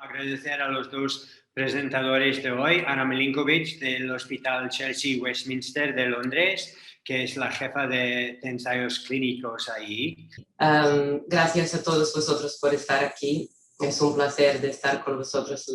Agradecer a los dos presentadores de hoy, Ana Milinkovic del Hospital Chelsea Westminster de Londres, que es la jefa de ensayos clínicos ahí. Gracias a todos vosotros por estar aquí. Es un placer de estar con vosotros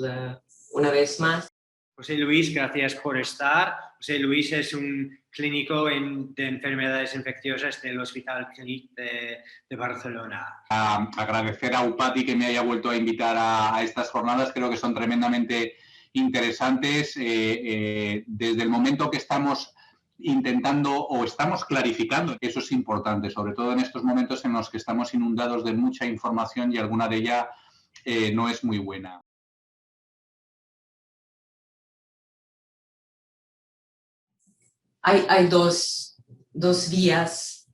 una vez más. José Luis, gracias por estar. José Luis es un clínico de enfermedades infecciosas del Hospital Clínic de Barcelona. Agradecer a Upati que me haya vuelto a invitar a estas jornadas, creo que son tremendamente interesantes. Desde el momento que estamos intentando o estamos clarificando, eso es importante, sobre todo en estos momentos en los que estamos inundados de mucha información y alguna de ella no es muy buena. Hay dos vías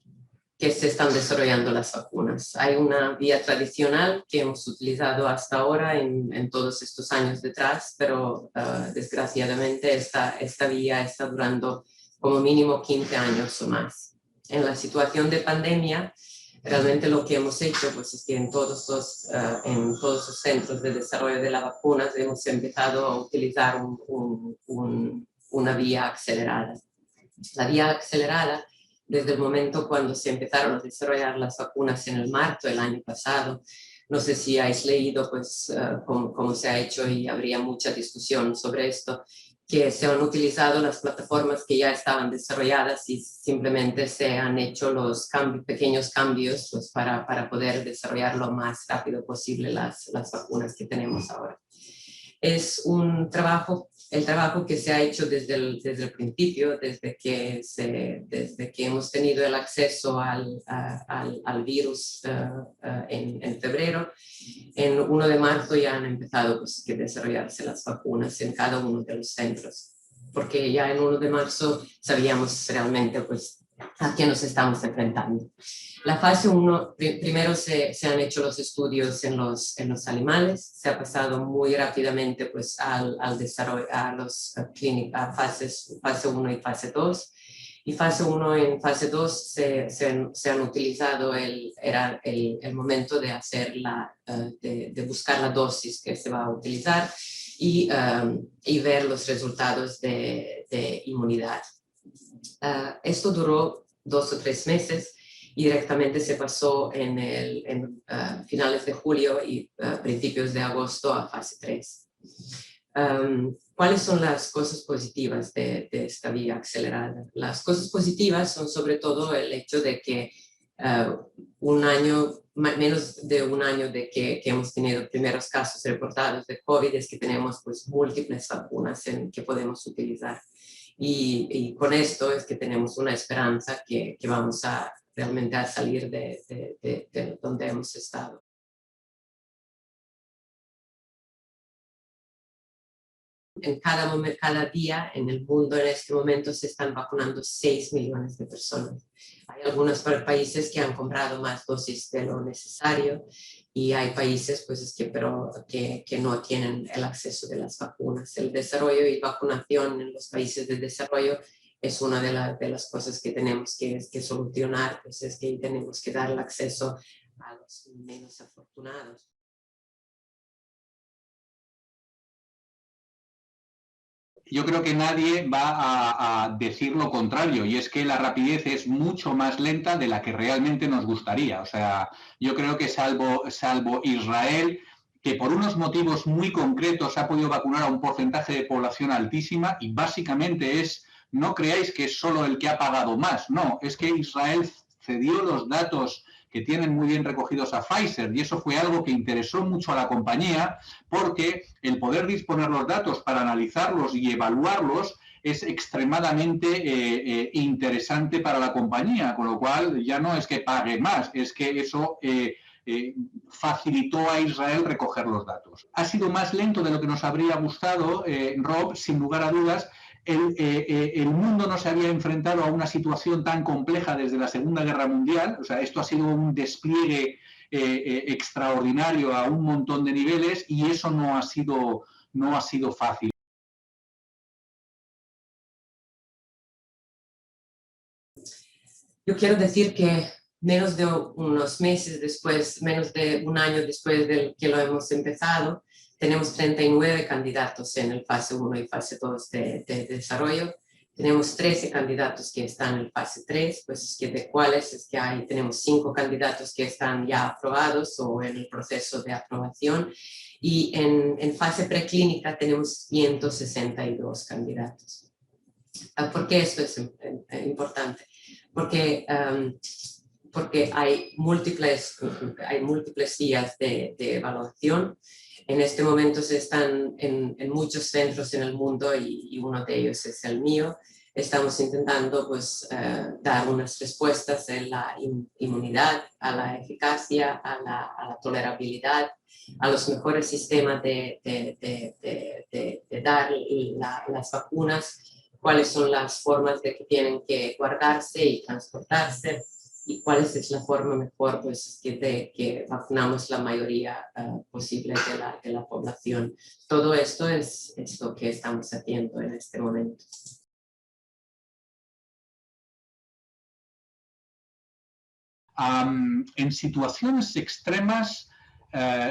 que se están desarrollando las vacunas. Hay una vía tradicional que hemos utilizado hasta ahora en todos estos años detrás, pero desgraciadamente esta vía está durando como mínimo 15 años o más. En la situación de pandemia, realmente lo que hemos hecho pues, es que en todos los centros de desarrollo de las vacunas hemos empezado a utilizar una vía acelerada. La vía acelerada, desde el momento cuando se empezaron a desarrollar las vacunas en el marzo del año pasado, no sé si habéis leído pues, cómo se ha hecho y habría mucha discusión sobre esto, que se han utilizado las plataformas que ya estaban desarrolladas y simplemente se han hecho los pequeños cambios pues, para poder desarrollar lo más rápido posible las vacunas que tenemos ahora. Es un trabajo, el trabajo que se ha hecho desde el principio, desde que hemos tenido el acceso al virus en febrero. En 1 de marzo ya han empezado pues, a desarrollarse las vacunas en cada uno de los centros, porque ya en 1 de marzo sabíamos realmente pues, a qué nos estamos enfrentando. La fase 1, primero se han hecho los estudios en los animales, se ha pasado muy rápidamente pues, al desarrollo, a fase 1 y fase 2. Y fase 1 y fase 2 se han utilizado el momento de hacer de buscar la dosis que se va a utilizar y ver los resultados de inmunidad. Esto duró 2 o 3 meses y directamente se pasó en finales de julio y principios de agosto a fase 3. ¿Cuáles son las cosas positivas de esta vía acelerada? Las cosas positivas son sobre todo el hecho de que menos de un año de que hemos tenido primeros casos reportados de COVID es que tenemos pues, múltiples vacunas que podemos utilizar. Y con esto es que tenemos una esperanza que vamos a realmente a salir de donde hemos estado. En cada día en el mundo en este momento se están vacunando 6 millones de personas. Hay algunos países que han comprado más dosis de lo necesario y hay países pues, que no tienen el acceso de las vacunas. El desarrollo y vacunación en los países de desarrollo es una de las cosas que tenemos que solucionar, pues es que tenemos que dar el acceso a los menos afortunados. Yo creo que nadie va a decir lo contrario, y es que la rapidez es mucho más lenta de la que realmente nos gustaría. O sea, yo creo que salvo Israel, que por unos motivos muy concretos ha podido vacunar a un porcentaje de población altísima, y básicamente no creáis que es solo el que ha pagado más, no, es que Israel cedió los datos que tienen muy bien recogidos a Pfizer, y eso fue algo que interesó mucho a la compañía, porque el poder disponer los datos para analizarlos y evaluarlos es extremadamente interesante para la compañía, con lo cual ya no es que pague más, es que eso facilitó a Israel recoger los datos. Ha sido más lento de lo que nos habría gustado, Rob, sin lugar a dudas. El mundo no se había enfrentado a una situación tan compleja desde la Segunda Guerra Mundial. O sea, esto ha sido un despliegue extraordinario a un montón de niveles y eso no ha sido fácil. Yo quiero decir que menos de unos meses después, menos de un año después de que lo hemos empezado, tenemos 39 candidatos en el fase 1 y fase 2 de desarrollo. Tenemos 13 candidatos que están en fase 3, pues de cuáles es que tenemos 5 candidatos que están ya aprobados o en el proceso de aprobación. Y en fase preclínica tenemos 162 candidatos. ¿Por qué esto es importante? Porque hay múltiples vías de evaluación. En este momento se están en muchos centros en el mundo y uno de ellos es el mío. Estamos intentando pues, dar unas respuestas en la inmunidad, a la eficacia, a la tolerabilidad, a los mejores sistemas de dar las vacunas, cuáles son las formas de que tienen que guardarse y transportarse, y cuál es la forma mejor pues, de que vacunamos la mayoría posible de la población. Todo esto es lo que estamos haciendo en este momento. En situaciones extremas,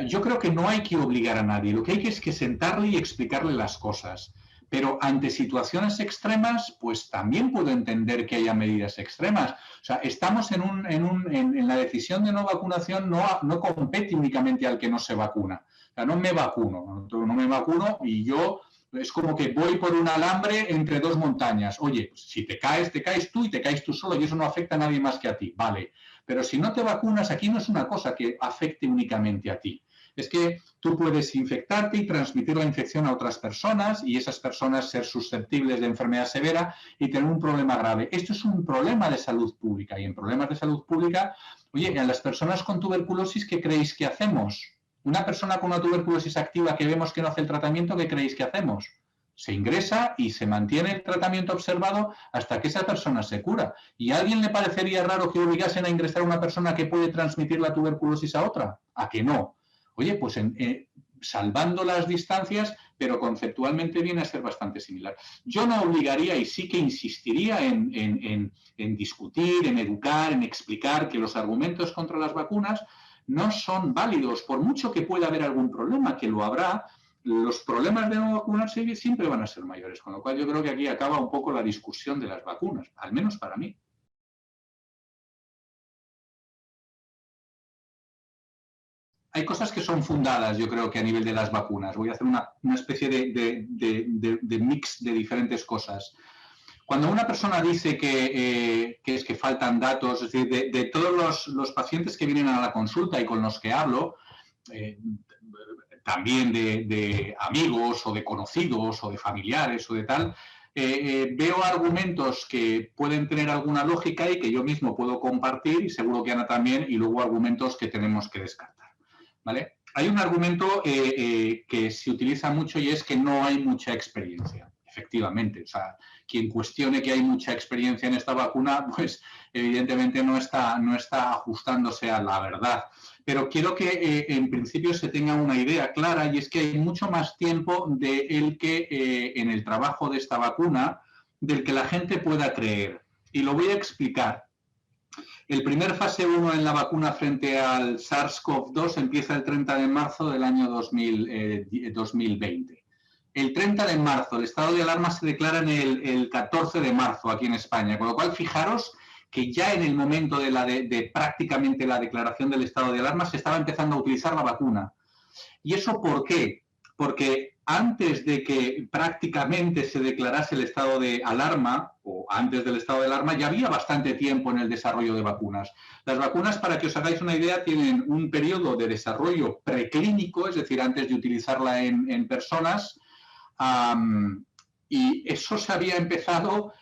yo creo que no hay que obligar a nadie. Lo que hay que es que sentarle y explicarle las cosas. Pero ante situaciones extremas, pues también puedo entender que haya medidas extremas. O sea, estamos en la decisión de no vacunación, no compete únicamente al que no se vacuna. O sea, no me vacuno y yo es como que voy por un alambre entre dos montañas. Oye, pues si te caes tú y te caes tú solo y eso no afecta a nadie más que a ti. Vale, pero si no te vacunas, aquí no es una cosa que afecte únicamente a ti. Es que tú puedes infectarte y transmitir la infección a otras personas y esas personas ser susceptibles de enfermedad severa y tener un problema grave. Esto es un problema de salud pública y en problemas de salud pública, oye, a las personas con tuberculosis, ¿qué creéis que hacemos? Una persona con una tuberculosis activa que vemos que no hace el tratamiento, ¿qué creéis que hacemos? Se ingresa y se mantiene el tratamiento observado hasta que esa persona se cura. ¿Y a alguien le parecería raro que obligasen a ingresar a una persona que puede transmitir la tuberculosis a otra? ¿A que no? Oye, pues salvando las distancias, pero conceptualmente viene a ser bastante similar. Yo no obligaría y sí que insistiría en discutir, en educar, en explicar que los argumentos contra las vacunas no son válidos, por mucho que pueda haber algún problema, que lo habrá. Los problemas de no vacunarse siempre van a ser mayores, con lo cual yo creo que aquí acaba un poco la discusión de las vacunas, al menos para mí. Hay cosas que son fundadas, yo creo que a nivel de las vacunas. Voy a hacer una especie de mix de diferentes cosas. Cuando una persona dice que es que faltan datos, es decir, de todos los pacientes que vienen a la consulta y con los que hablo, también de amigos o de conocidos o de familiares o de tal, veo argumentos que pueden tener alguna lógica y que yo mismo puedo compartir y seguro que Ana también, y luego argumentos que tenemos que descartar. ¿Vale? Hay un argumento que se utiliza mucho y es que no hay mucha experiencia. Efectivamente, o sea, quien cuestione que hay mucha experiencia en esta vacuna, pues evidentemente no está ajustándose a la verdad. Pero quiero que en principio se tenga una idea clara y es que hay mucho más tiempo en el trabajo de esta vacuna del que la gente pueda creer. Y lo voy a explicar. El primer fase 1 en la vacuna frente al SARS-CoV-2 empieza el 30 de marzo del año 2020. El 30 de marzo, el estado de alarma se declara el 14 de marzo aquí en España, con lo cual fijaros que ya en el momento de prácticamente la declaración del estado de alarma se estaba empezando a utilizar la vacuna. ¿Y eso por qué? Porque antes de que prácticamente se declarase el estado de alarma, o antes del estado de alarma, ya había bastante tiempo en el desarrollo de vacunas. Las vacunas, para que os hagáis una idea, tienen un periodo de desarrollo preclínico, es decir, antes de utilizarla en personas, y eso se había empezado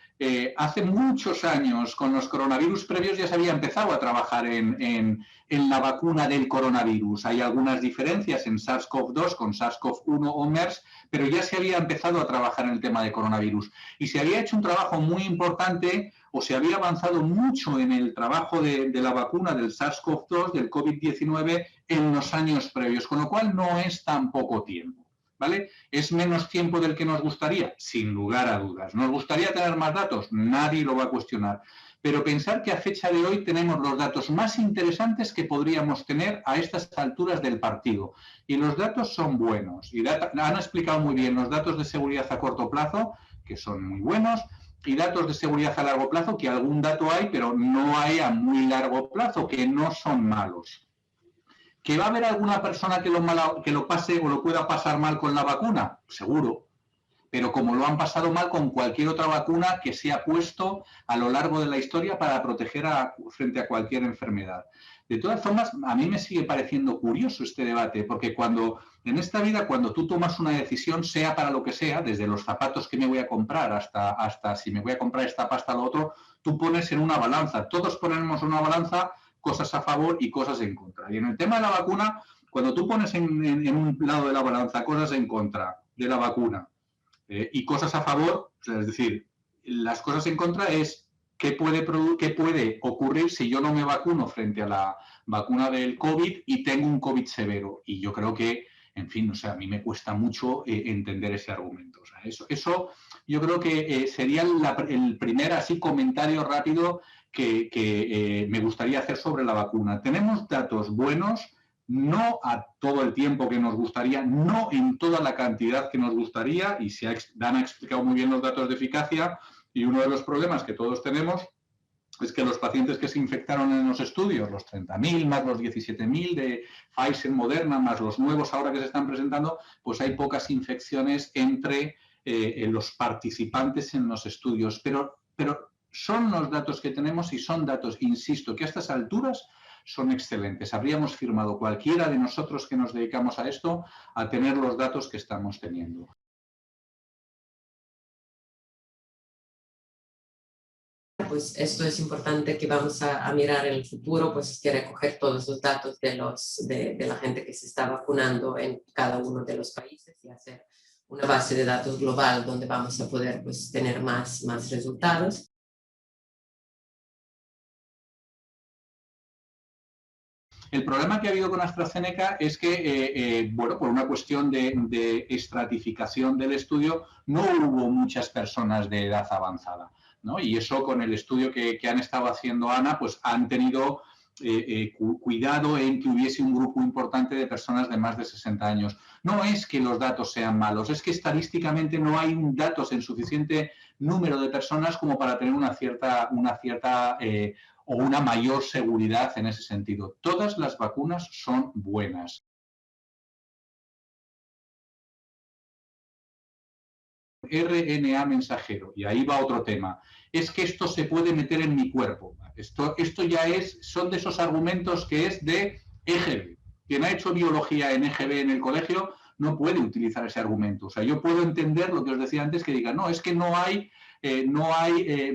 hace muchos años. Con los coronavirus previos ya se había empezado a trabajar en la vacuna del coronavirus. Hay algunas diferencias en SARS-CoV-2 con SARS-CoV-1 o MERS, pero ya se había empezado a trabajar en el tema de coronavirus. Y se había hecho un trabajo muy importante, o se había avanzado mucho en el trabajo de la vacuna del SARS-CoV-2, del COVID-19, en los años previos, con lo cual no es tan poco tiempo. ¿Vale? ¿Es menos tiempo del que nos gustaría? Sin lugar a dudas. ¿Nos gustaría tener más datos? Nadie lo va a cuestionar. pero pensar que a fecha de hoy tenemos los datos más interesantes que podríamos tener a estas alturas del partido. Y los datos son buenos. Y han explicado muy bien los datos de seguridad a corto plazo, que son muy buenos, y datos de seguridad a largo plazo, que algún dato hay, pero no hay a muy largo plazo, que no son malos. ¿Que va a haber alguna persona que lo pase o lo pueda pasar mal con la vacuna? Seguro. Pero como lo han pasado mal con cualquier otra vacuna que se ha puesto a lo largo de la historia para proteger frente a cualquier enfermedad. De todas formas, a mí me sigue pareciendo curioso este debate, porque en esta vida, cuando tú tomas una decisión, sea para lo que sea, desde los zapatos que me voy a comprar hasta si me voy a comprar esta pasta o lo otro, tú pones en una balanza. Todos ponemos en una balanza cosas a favor y cosas en contra. Y en el tema de la vacuna, cuando tú pones en un lado de la balanza cosas en contra de la vacuna, y cosas a favor, o sea, es decir, las cosas en contra es qué puede ocurrir si yo no me vacuno frente a la vacuna del COVID y tengo un COVID severo. Y yo creo que, en fin, o sea, a mí me cuesta mucho entender ese argumento. O sea, eso yo creo que sería el primer así comentario rápido que me gustaría hacer sobre la vacuna. Tenemos datos buenos, no a todo el tiempo que nos gustaría, no en toda la cantidad que nos gustaría, y Dan ha explicado muy bien los datos de eficacia, y uno de los problemas que todos tenemos es que los pacientes que se infectaron en los estudios, los 30.000 más los 17.000 de Pfizer, Moderna, más los nuevos ahora que se están presentando, pues hay pocas infecciones entre los participantes en los estudios. Pero son los datos que tenemos y son datos, insisto, que a estas alturas son excelentes. Habríamos firmado cualquiera de nosotros que nos dedicamos a esto a tener los datos que estamos teniendo. Pues esto es importante que vamos a mirar en el futuro, pues que recoger todos los datos de la gente que se está vacunando en cada uno de los países y hacer una base de datos global donde vamos a poder pues tener más resultados. El problema que ha habido con AstraZeneca es que, bueno, por una cuestión de estratificación del estudio, no hubo muchas personas de edad avanzada, ¿no? Y eso con el estudio que han estado haciendo ANA, pues han tenido cuidado en que hubiese un grupo importante de personas de más de 60 años. No es que los datos sean malos, es que estadísticamente no hay datos en suficiente número de personas como para tener una cierta o una mayor seguridad en ese sentido. Todas las vacunas son buenas. RNA mensajero, y ahí va otro tema, es que esto se puede meter en mi cuerpo. Esto ya son de esos argumentos que es de EGB. Quien ha hecho biología en EGB en el colegio no puede utilizar ese argumento. O sea, yo puedo entender lo que os decía antes, que digan, no, es que no hay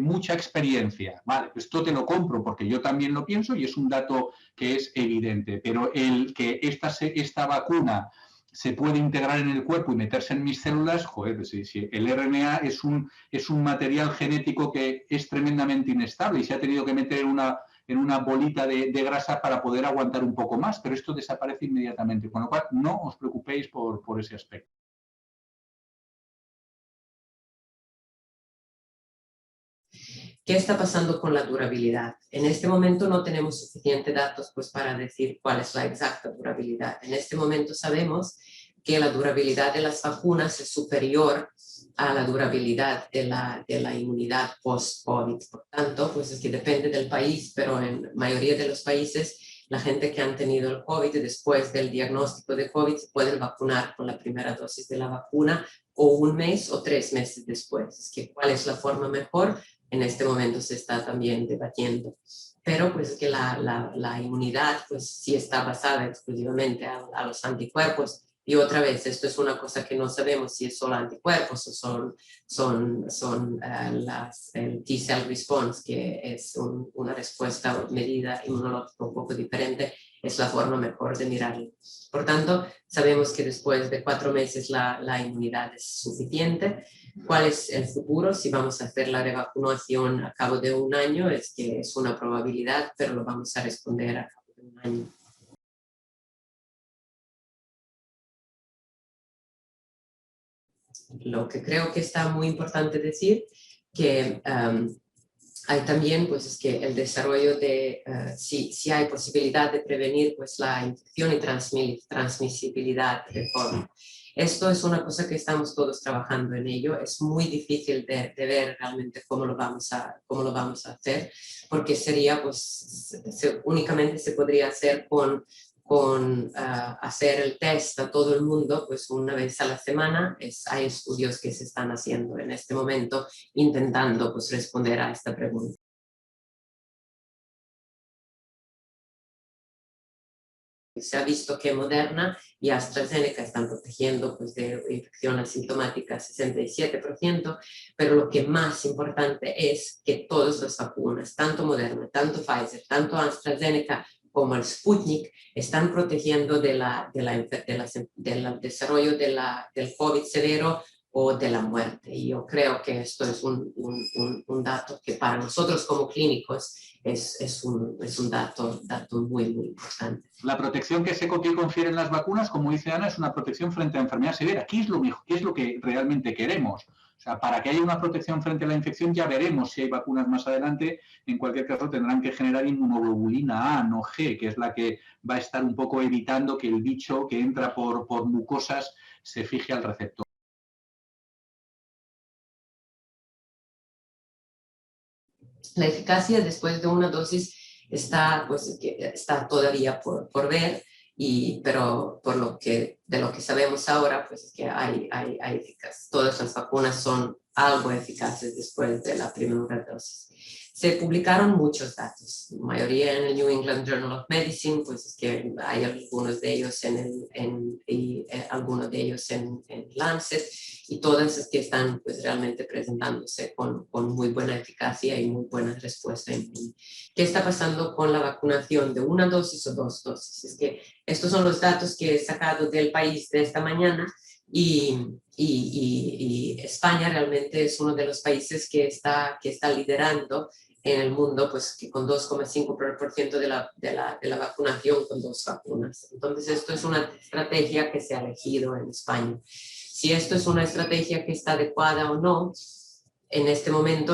mucha experiencia. Vale, esto te lo compro porque yo también lo pienso y es un dato que es evidente, pero el que esta vacuna se puede integrar en el cuerpo y meterse en mis células, joder, pues si el RNA es un material genético que es tremendamente inestable y se ha tenido que meter en una bolita de grasa para poder aguantar un poco más, pero esto desaparece inmediatamente, con lo cual no os preocupéis por ese aspecto. ¿Qué está pasando con la durabilidad? En este momento no tenemos suficientes datos pues, para decir cuál es la exacta durabilidad. En este momento sabemos que la durabilidad de las vacunas es superior a la durabilidad de la inmunidad post-COVID. Por tanto, pues es que depende del país, pero en la mayoría de los países, la gente que han tenido el COVID después del diagnóstico de COVID se pueden vacunar con la primera dosis de la vacuna o 1 mes o 3 meses después. Es que, ¿cuál es la forma mejor? En este momento se está también debatiendo. Pero pues que la inmunidad pues sí está basada exclusivamente a los anticuerpos. Y otra vez, esto es una cosa que no sabemos si es solo anticuerpos o son el T-cell response, que es una respuesta medida inmunológica un poco diferente, es la forma mejor de mirarlo. Por tanto, sabemos que después de 4 meses la inmunidad es suficiente. ¿Cuál es el futuro? Si vamos a hacer la revacunación a cabo de 1 año, es que es una probabilidad, pero lo vamos a responder a cabo de 1 año. Lo que creo que está muy importante decir, que Hay también pues es que el desarrollo de, si hay posibilidad de prevenir pues la infección y transmisibilidad de COVID. Esto es una cosa que estamos todos trabajando en ello. Es muy difícil de ver realmente cómo lo vamos a hacer, porque sería pues únicamente se podría hacer con hacer el test a todo el mundo pues una vez a la semana. Hay estudios que se están haciendo en este momento intentando pues responder a esta pregunta. Se ha visto que Moderna y AstraZeneca están protegiendo pues, de infección asintomática 67%, pero lo que más importante es que todas las vacunas, tanto Moderna, tanto Pfizer, tanto AstraZeneca como el Sputnik, están protegiendo del desarrollo del COVID severo o de la muerte. Y yo creo que esto es un dato que para nosotros como clínicos es un dato muy, muy importante. La protección que se confieren las vacunas, como dice Ana, es una protección frente a enfermedad severa. ¿Qué es lo mejor? ¿Qué es lo que realmente queremos? O sea, para que haya una protección frente a la infección ya veremos si hay vacunas más adelante. En cualquier caso tendrán que generar inmunoglobulina A, no G, que es la que va a estar un poco evitando que el bicho que entra por mucosas se fije al receptor. La eficacia después de una dosis está todavía por ver, pero de lo que sabemos ahora, pues es que hay eficacia. Todas las vacunas son algo eficaces después de la primera dosis. Se publicaron muchos datos, la mayoría en el New England Journal of Medicine, pues es que hay algunos de ellos algunos de ellos en Lancet, y todas es que están pues realmente presentándose con muy buena eficacia y muy buena respuesta. ¿Qué está pasando con la vacunación de una dosis o dos dosis? Es que estos son los datos que he sacado del país de esta mañana, y España realmente es uno de los países que está liderando en el mundo, pues que con 2,5% de la vacunación con 2 vacunas. Entonces esto es una estrategia que se ha elegido en España. Si esto es una estrategia que está adecuada o no, en este momento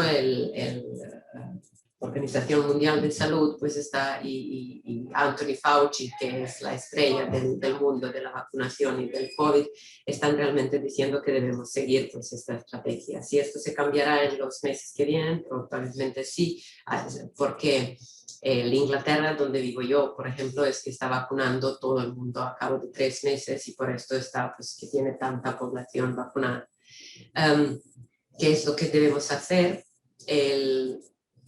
Organización Mundial de Salud pues está, y Anthony Fauci, que es la estrella del mundo de la vacunación y del COVID, están realmente diciendo que debemos seguir pues esta estrategia. Si esto se cambiará en los meses que vienen, probablemente sí, porque Inglaterra, donde vivo yo, por ejemplo, es que está vacunando todo el mundo a cabo de 3 meses, y por esto está pues que tiene tanta población vacunada. ¿Qué es lo que debemos hacer?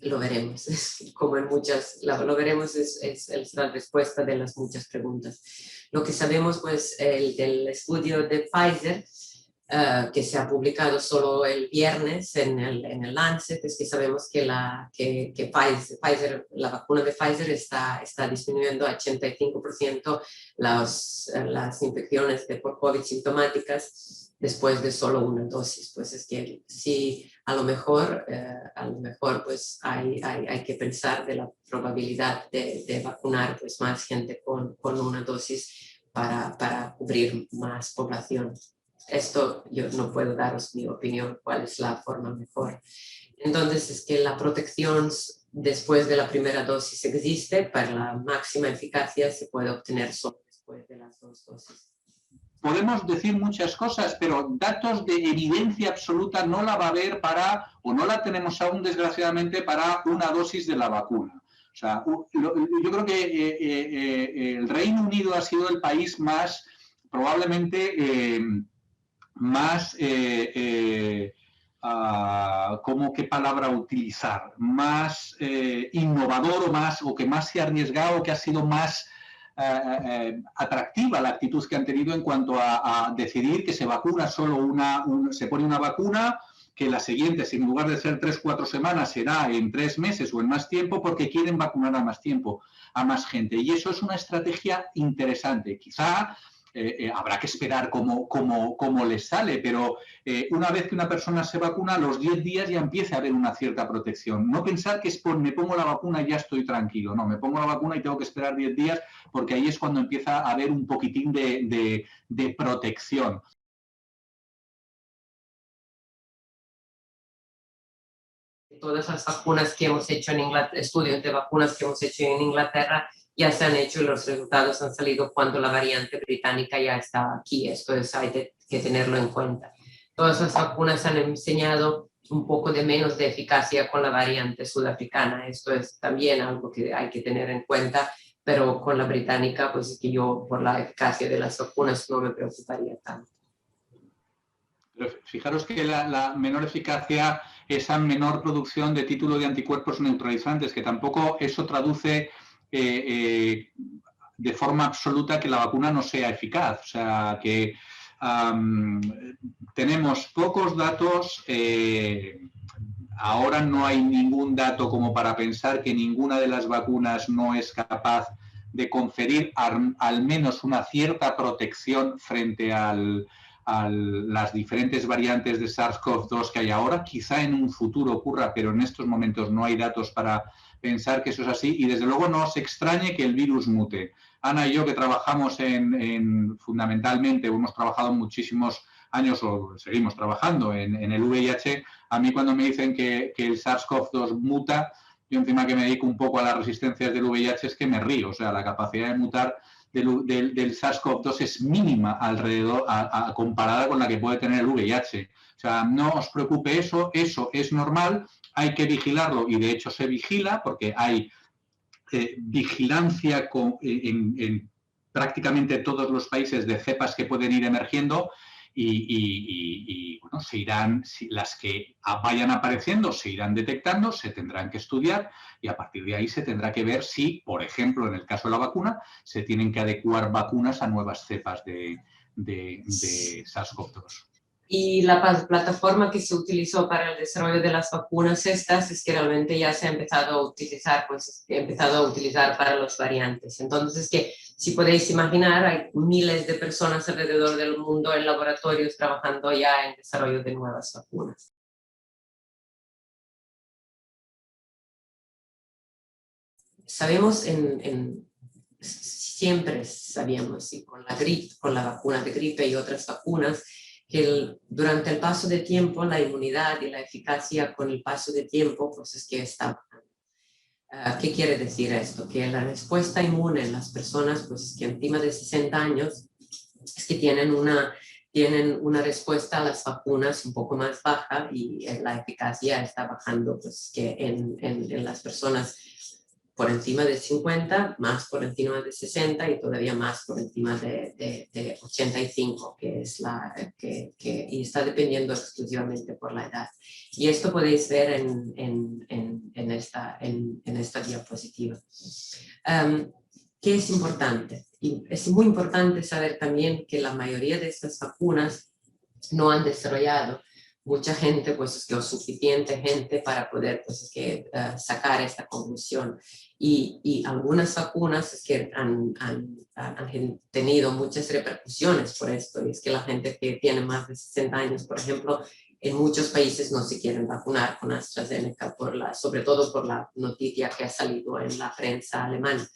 Lo veremos, como en lo veremos es la respuesta de las muchas preguntas. Lo que sabemos, pues, del estudio de Pfizer, que se ha publicado solo el viernes en el Lancet, es que sabemos que Pfizer, la vacuna de Pfizer está disminuyendo a 85% las infecciones por COVID sintomáticas después de solo una dosis. Pues es que sí, a lo mejor pues hay que pensar de la probabilidad de vacunar pues más gente con una dosis para cubrir más población. Esto yo no puedo daros mi opinión cuál es la forma mejor. Entonces es que la protección después de la primera dosis existe, para la máxima eficacia se puede obtener solo después de las 2 dosis. Podemos decir muchas cosas, pero datos de evidencia absoluta no la va a haber o no la tenemos aún, desgraciadamente, para una dosis de la vacuna. O sea, yo creo que el Reino Unido ha sido el país más, probablemente, más, ¿cómo qué palabra utilizar? Más innovador o que más se ha arriesgado, que ha sido más atractiva la actitud que han tenido en cuanto a decidir que se vacuna solo se pone una vacuna, que la siguiente, si en lugar de ser 3-4 semanas, será en 3 meses o en más tiempo, porque quieren vacunar a más tiempo, a más gente. Y eso es una estrategia interesante. Quizá habrá que esperar cómo les sale, pero una vez que una persona se vacuna, a los 10 días ya empieza a haber una cierta protección. No pensar que me pongo la vacuna y ya estoy tranquilo. No, me pongo la vacuna y tengo que esperar 10 días, porque ahí es cuando empieza a haber un poquitín de protección. todas las vacunas que hemos hecho en Inglaterra, estudios de vacunas que hemos hecho en Inglaterra, ya se han hecho y los resultados han salido cuando la variante británica ya estaba aquí. Esto es, hay que tenerlo en cuenta. Todas las vacunas han enseñado un poco de menos de eficacia con la variante sudafricana. Esto es también algo que hay que tener en cuenta, pero con la británica, pues es que yo por la eficacia de las vacunas no me preocuparía tanto. Pero fijaros que la menor eficacia, esa menor producción de título de anticuerpos neutralizantes, que tampoco eso traduce de forma absoluta que la vacuna no sea eficaz. O sea, que tenemos pocos datos. Ahora no hay ningún dato como para pensar que ninguna de las vacunas no es capaz de conferir al menos una cierta protección frente a las diferentes variantes de SARS-CoV-2 que hay ahora. Quizá en un futuro ocurra, pero en estos momentos no hay datos para pensar que eso es así. Y desde luego no os extrañe que el virus mute. Ana y yo, que trabajamos fundamentalmente, hemos trabajado muchísimos años o seguimos trabajando en el VIH, a mí cuando me dicen que el SARS-CoV-2 muta, yo encima que me dedico un poco a las resistencias del VIH es que me río. O sea, la capacidad de mutar del SARS-CoV-2 es mínima alrededor, comparada con la que puede tener el VIH. O sea, no os preocupe eso es normal, hay que vigilarlo y de hecho se vigila porque hay vigilancia en prácticamente todos los países de cepas que pueden ir emergiendo y bueno, las que vayan apareciendo se irán detectando, se tendrán que estudiar y a partir de ahí se tendrá que ver si, por ejemplo, en el caso de la vacuna, se tienen que adecuar vacunas a nuevas cepas de SARS-CoV-2. Y la plataforma que se utilizó para el desarrollo de las vacunas estas es que realmente ya se ha empezado a utilizar, para los variantes. Entonces, que si podéis imaginar, hay miles de personas alrededor del mundo en laboratorios trabajando ya en desarrollo de nuevas vacunas. Sabemos siempre sabíamos, y con la gripe, con la vacuna de gripe y otras vacunas, que durante el paso de tiempo la inmunidad y la eficacia con el paso de tiempo pues es que está bajando. ¿Qué quiere decir esto? Que la respuesta inmune en las personas pues es que encima de 60 años es que tienen una respuesta a las vacunas un poco más baja y la eficacia está bajando pues que en las personas por encima de 50, más por encima de 60 y todavía más por encima de 85, que es y está dependiendo exclusivamente por la edad. Y esto podéis ver en esta diapositiva. ¿Qué es importante? Y es muy importante saber también que la mayoría de estas vacunas no han desarrollado mucha gente, pues es que, o suficiente gente para poder pues, es que, sacar esta conclusión. Y algunas vacunas es que han tenido muchas repercusiones por esto. Y es que la gente que tiene más de 60 años, por ejemplo, en muchos países no se quieren vacunar con AstraZeneca, sobre todo por la noticia que ha salido en la prensa alemana.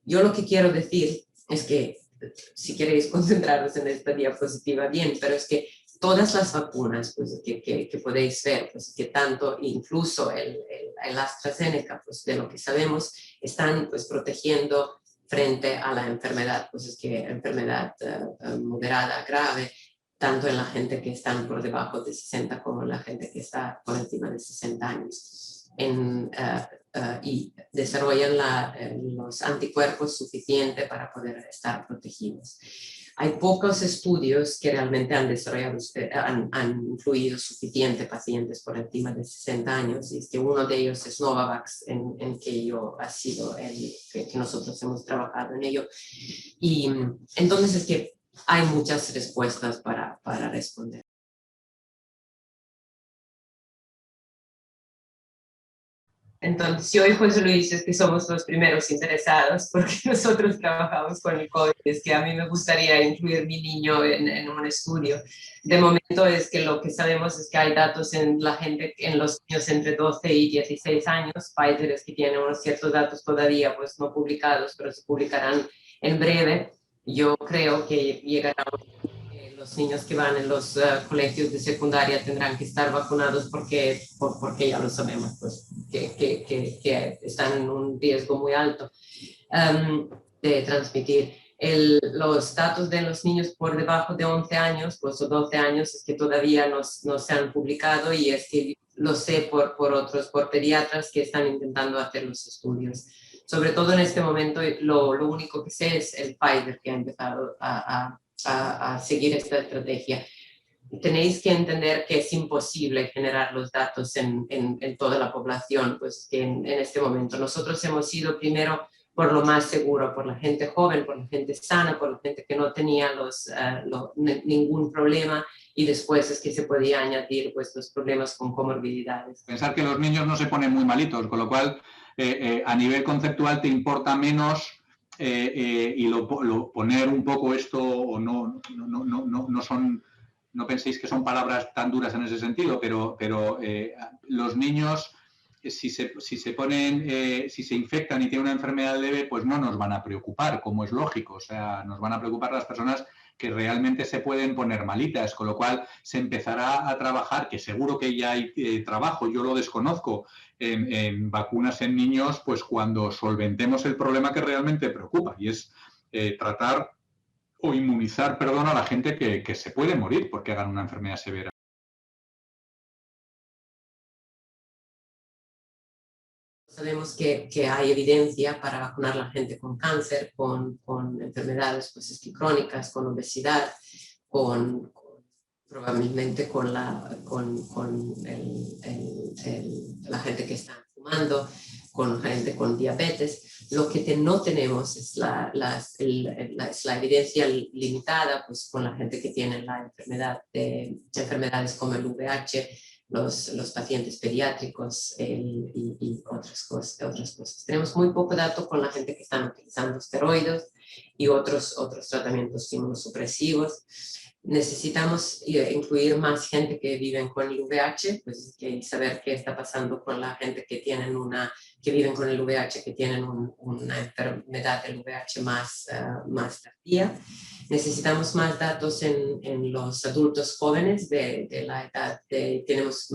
Yo lo que quiero decir es que, si queréis concentraros en esta diapositiva, bien, pero es que todas las vacunas pues, que podéis ver, pues, que tanto incluso el AstraZeneca, pues, de lo que sabemos, están pues, protegiendo frente a la enfermedad, pues es que enfermedad moderada, grave, tanto en la gente que están por debajo de 60 como en la gente que está por encima de 60 años. Y desarrollan los anticuerpos suficientes para poder estar protegidos. Hay pocos estudios que realmente han incluido suficientes pacientes por encima de 60 años, y es que uno de ellos es Novavax, en que yo ha sido que nosotros hemos trabajado en ello. Y entonces es que hay muchas respuestas para responder. Entonces, yo y José Luis es que somos los primeros interesados porque nosotros trabajamos con el COVID. Es que a mí me gustaría incluir mi niño en un estudio. De momento es que lo que sabemos es que hay datos en la gente, en los niños entre 12 y 16 años. Pfizer es que tiene unos ciertos datos todavía pues no publicados, pero se publicarán en breve. Yo creo que llegará Los niños que van en los colegios de secundaria tendrán que estar vacunados porque ya lo sabemos, pues, que están en un riesgo muy alto de transmitir. Los datos de los niños por debajo de 11 años, pues o 12 años, es que todavía no se han publicado y es que lo sé por pediatras que están intentando hacer los estudios. Sobre todo en este momento, lo único que sé es el Pfizer que ha empezado a seguir esta estrategia. Tenéis que entender que es imposible generar los datos en toda la población, pues que en este momento. Nosotros hemos ido primero por lo más seguro, por la gente joven, por la gente sana, por la gente que no tenía ningún problema, y después es que se podía añadir pues, los problemas con comorbilidades. Pensar que los niños no se ponen muy malitos, con lo cual a nivel conceptual te importa menos y poner un poco esto, o no son, no penséis que son palabras tan duras en ese sentido, pero los niños, si se infectan y tienen una enfermedad leve, pues no nos van a preocupar, como es lógico. O sea, nos van a preocupar las personas que realmente se pueden poner malitas, con lo cual se empezará a trabajar, que seguro que ya hay trabajo, yo lo desconozco, en vacunas en niños, pues cuando solventemos el problema que realmente preocupa, y es tratar o inmunizar, perdón, a la gente que se puede morir porque hagan una enfermedad severa. Sabemos que hay evidencia para vacunar a la gente con cáncer, con enfermedades pues, crónicas, con obesidad, probablemente con la gente que está fumando, con gente con diabetes. Lo que no tenemos es la evidencia limitada pues, con la gente que tiene la enfermedades como el VIH, los pacientes pediátricos y otras cosas. Tenemos muy poco dato con la gente que están utilizando esteroides y otros tratamientos inmunosupresivos. Necesitamos incluir más gente que viven con el VIH, pues saber qué está pasando con la gente que viven con el VIH, que tienen una enfermedad del VIH más tardía. Necesitamos más datos en los adultos jóvenes de la edad, tenemos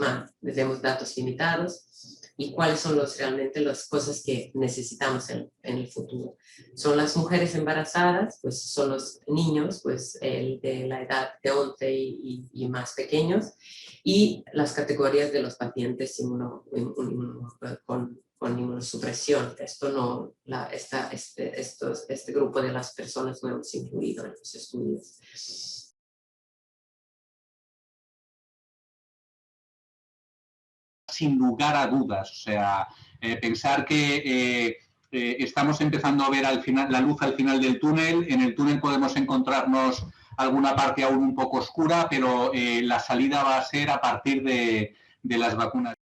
datos limitados, y cuáles son realmente las cosas que necesitamos en el futuro. Son las mujeres embarazadas, pues son los niños, pues de la edad de 11 y más pequeños, y las categorías de los pacientes con inmunosupresión. Este grupo de las personas no hemos incluido en los estudios. Sin lugar a dudas, o sea, pensar que estamos empezando a ver la luz al final del túnel. En el túnel podemos encontrarnos alguna parte aún un poco oscura, pero la salida va a ser a partir de las vacunas.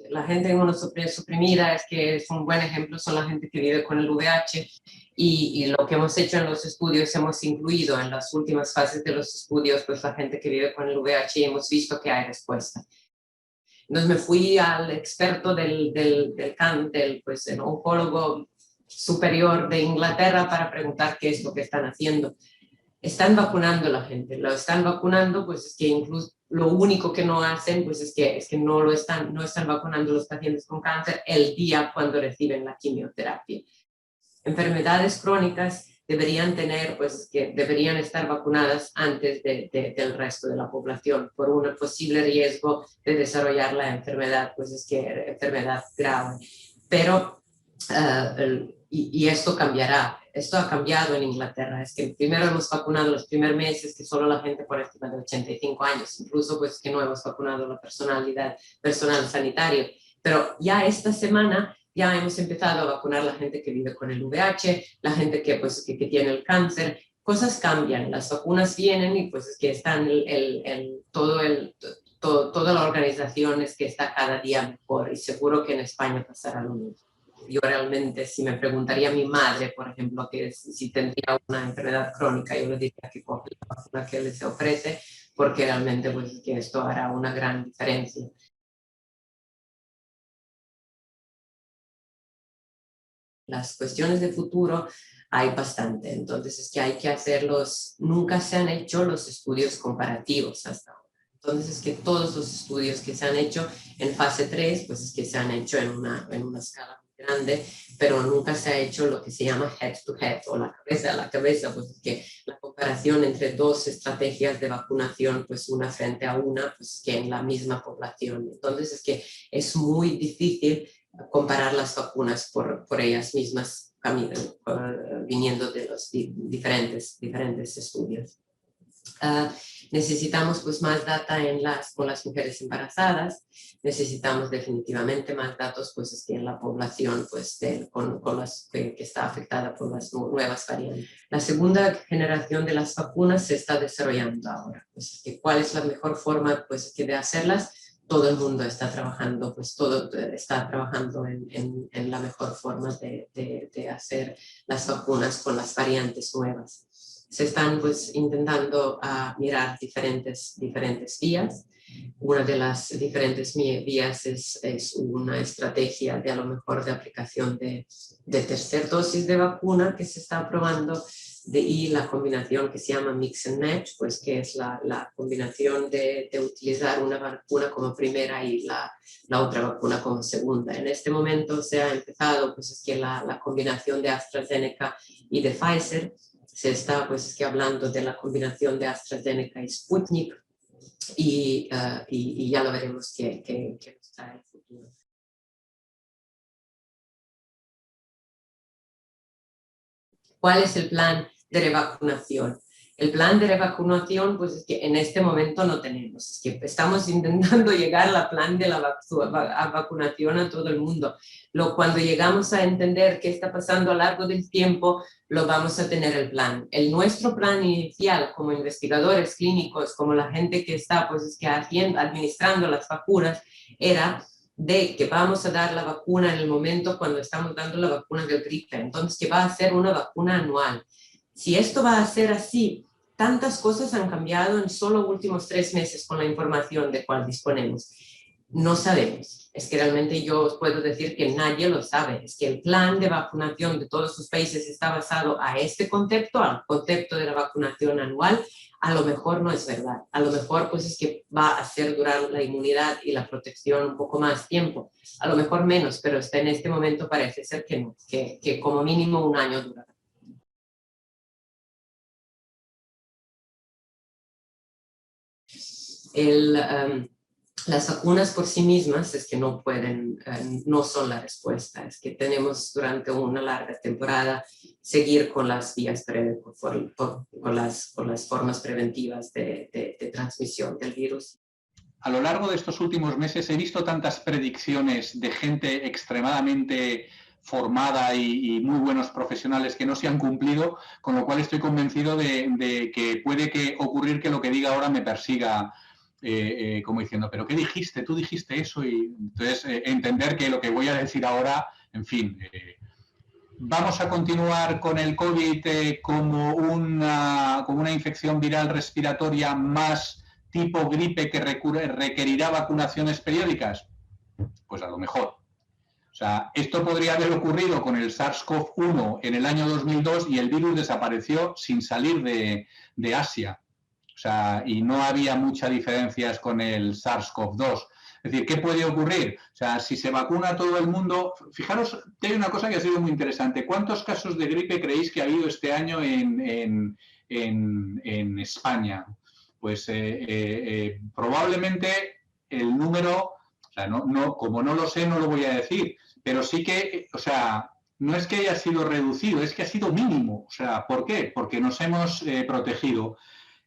La gente inmunosuprimida es un buen ejemplo, son la gente que vive con el VIH, y lo que hemos hecho en los estudios, hemos incluido en las últimas fases de los estudios pues la gente que vive con el VIH, y hemos visto que hay respuesta. Entonces me fui al experto del pues, el oncólogo superior de Inglaterra para preguntar qué es lo que están haciendo. Están vacunando a la gente, lo están vacunando, pues es que incluso lo único que no hacen pues es que no están vacunando a los pacientes con cáncer el día cuando reciben la quimioterapia. Enfermedades crónicas deberían deberían estar vacunadas antes del resto de la población por un posible riesgo de desarrollar la enfermedad, pues enfermedad grave. Pero, y esto cambiará. Esto ha cambiado en Inglaterra. Es que primero hemos vacunado los primeros meses que solo la gente por encima de 85 años, incluso pues que no hemos vacunado la personal sanitario. Pero ya esta semana ya hemos empezado a vacunar a la gente que vive con el VIH, la gente que tiene el cáncer. Cosas cambian, las vacunas vienen y pues es que están toda la organización es que está cada día mejor, y seguro que en España pasará lo mismo. Yo realmente, si me preguntaría a mi madre, por ejemplo, que si tendría una enfermedad crónica, yo le diría que coge la vacuna que se ofrece, porque realmente pues que esto hará una gran diferencia. Las cuestiones de futuro, hay bastante. Entonces es que hay que hacerlos, nunca se han hecho los estudios comparativos hasta ahora. Entonces es que todos los estudios que se han hecho en fase 3, pues es que se han hecho en una escala muy grande, pero nunca se ha hecho lo que se llama head to head o la cabeza a la cabeza, pues es que la comparación entre dos estrategias de vacunación, pues una frente a una, pues que en la misma población. Entonces es que es muy difícil comparar las vacunas por ellas mismas, viniendo de los diferentes estudios. Necesitamos pues más data con las mujeres embarazadas, necesitamos definitivamente más datos pues es que en la población pues que está afectada por las nuevas variantes. La segunda generación de las vacunas se está desarrollando ahora, pues es que cuál es la mejor forma pues que de hacerlas. Todo el mundo está trabajando, pues todo está trabajando en la mejor forma de hacer las vacunas con las variantes nuevas. Se están pues intentando mirar diferentes vías. Una de las diferentes vías es una estrategia de a lo mejor de aplicación de tercera dosis de vacuna que se está probando y la combinación que se llama mix and match, pues que es la combinación de utilizar una vacuna como primera y la otra vacuna como segunda. En este momento se ha empezado pues es que la combinación de AstraZeneca y de Pfizer. Se está pues que hablando de la combinación de AstraZeneca y Sputnik y ya lo veremos qué nos trae el futuro. ¿Cuál es el plan de revacunación? El plan de revacunación, pues es que en este momento no tenemos. Es que estamos intentando llegar al plan de la vacunación a todo el mundo. Cuando llegamos a entender qué está pasando a lo largo del tiempo, lo vamos a tener el plan. Nuestro plan inicial como investigadores clínicos, como la gente que está pues es que administrando las vacunas, era de que vamos a dar la vacuna en el momento cuando estamos dando la vacuna del gripe. Entonces, que va a ser una vacuna anual. Si esto va a ser así, tantas cosas han cambiado en solo últimos 3 meses con la información de cual disponemos. No sabemos. Es que realmente yo os puedo decir que nadie lo sabe. Es que el plan de vacunación de todos los países está basado a este concepto, al concepto de la vacunación anual. A lo mejor no es verdad. A lo mejor pues es que va a hacer durar la inmunidad y la protección un poco más tiempo. A lo mejor menos, pero en este momento parece ser que no, que como mínimo 1 año durará. Las vacunas por sí mismas es que no pueden, no son la respuesta, es que tenemos durante una larga temporada seguir con las vías, con las formas preventivas de transmisión del virus. A lo largo de estos últimos meses he visto tantas predicciones de gente extremadamente formada y muy buenos profesionales que no se han cumplido, con lo cual estoy convencido de que puede ocurrir que lo que diga ahora me persiga. Como diciendo, ¿pero qué dijiste? Tú dijiste eso. Y entonces entender que lo que voy a decir ahora, en fin, vamos a continuar con el COVID como una infección viral respiratoria más tipo gripe que requerirá vacunaciones periódicas. Pues a lo mejor. O sea, esto podría haber ocurrido con el SARS-CoV-1 en el año 2002 y el virus desapareció sin salir de Asia. O sea, y no había muchas diferencias con el SARS-CoV-2. Es decir, ¿qué puede ocurrir? O sea, si se vacuna a todo el mundo... Fijaros que hay una cosa que ha sido muy interesante. ¿Cuántos casos de gripe creéis que ha habido este año en España? Pues probablemente el número... O sea, como no lo sé, no lo voy a decir. Pero sí que, o sea, no es que haya sido reducido, es que ha sido mínimo. O sea, ¿por qué? Porque nos hemos protegido.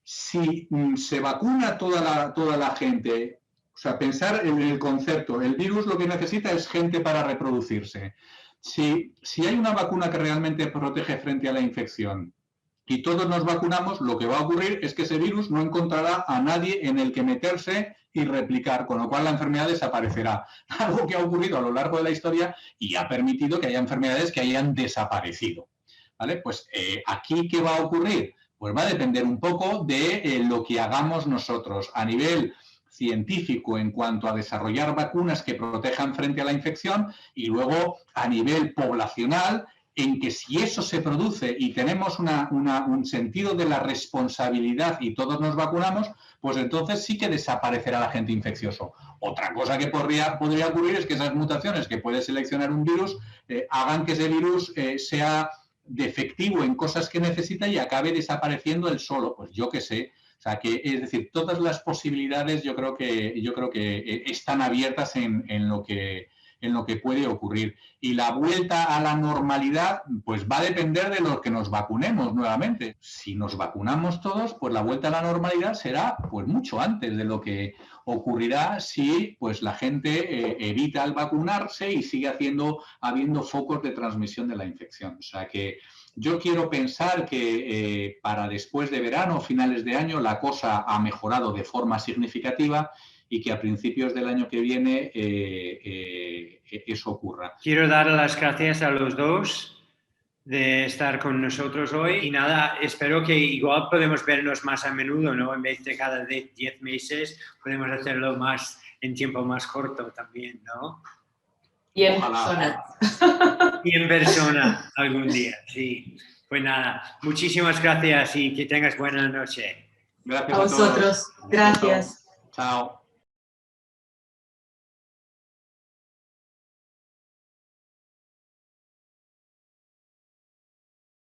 Si se vacuna toda la gente, o sea, pensar en el concepto, el virus lo que necesita es gente para reproducirse. Si hay una vacuna que realmente protege frente a la infección y todos nos vacunamos, lo que va a ocurrir es que ese virus no encontrará a nadie en el que meterse y replicar, con lo cual la enfermedad desaparecerá. Algo que ha ocurrido a lo largo de la historia y ha permitido que haya enfermedades que hayan desaparecido. ¿Vale? Pues aquí, ¿qué va a ocurrir? Pues va a depender un poco de lo que hagamos nosotros a nivel científico en cuanto a desarrollar vacunas que protejan frente a la infección y luego a nivel poblacional en que si eso se produce y tenemos un sentido de la responsabilidad y todos nos vacunamos, pues entonces sí que desaparecerá el agente infeccioso. Otra cosa que podría ocurrir es que esas mutaciones que puede seleccionar un virus hagan que ese virus sea defectivo en cosas que necesita y acabe desapareciendo él solo. Pues yo qué sé. O sea, que, es decir, todas las posibilidades yo creo que están abiertas en lo que puede ocurrir. Y la vuelta a la normalidad, pues va a depender de los que nos vacunemos nuevamente. Si nos vacunamos todos, pues la vuelta a la normalidad será pues mucho antes de lo que ocurrirá si pues la gente evita el vacunarse y sigue habiendo focos de transmisión de la infección. O sea que yo quiero pensar que para después de verano, finales de año, la cosa ha mejorado de forma significativa y que a principios del año que viene eso ocurra. Quiero dar las gracias a los dos de estar con nosotros hoy y nada, espero que igual podemos vernos más a menudo, ¿no? En vez de cada 10 meses, podemos hacerlo más en tiempo más corto también, ¿no? Y en persona. Y en persona algún día, sí. Pues nada, muchísimas gracias y que tengas buena noche. Gracias a vosotros. Gracias. Chao.